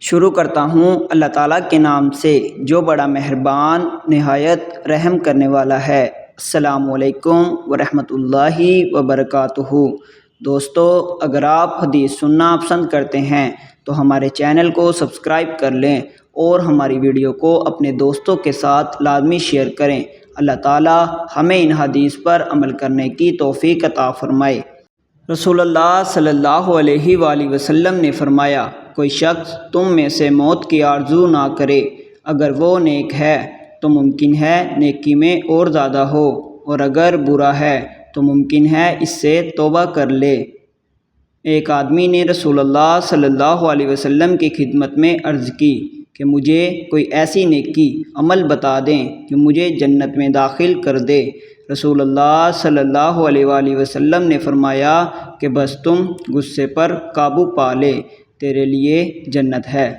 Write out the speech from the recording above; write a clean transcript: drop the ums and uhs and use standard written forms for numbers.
شروع کرتا ہوں اللہ تعالیٰ کے نام سے جو بڑا مہربان نہایت رحم کرنے والا ہے۔ السلام علیکم ورحمۃ اللہ وبرکاتہ۔ دوستو، اگر آپ حدیث سننا پسند کرتے ہیں تو ہمارے چینل کو سبسکرائب کر لیں اور ہماری ویڈیو کو اپنے دوستوں کے ساتھ لازمی شیئر کریں۔ اللہ تعالیٰ ہمیں ان حدیث پر عمل کرنے کی توفیق عطا فرمائے۔ رسول اللہ صلی اللہ علیہ وآلہ وسلم نے فرمایا، کوئی شخص تم میں سے موت کی آرزو نہ کرے، اگر وہ نیک ہے تو ممکن ہے نیکی میں اور زیادہ ہو، اور اگر برا ہے تو ممکن ہے اس سے توبہ کر لے۔ ایک آدمی نے رسول اللہ صلی اللہ علیہ وسلم کی خدمت میں عرض کی کہ مجھے کوئی ایسی نیکی عمل بتا دیں جو مجھے جنت میں داخل کر دے۔ رسول اللہ صلی اللہ علیہ وآلہ وسلم نے فرمایا کہ بس تم غصے پر قابو پا لے، تیرے لیے جنت ہے۔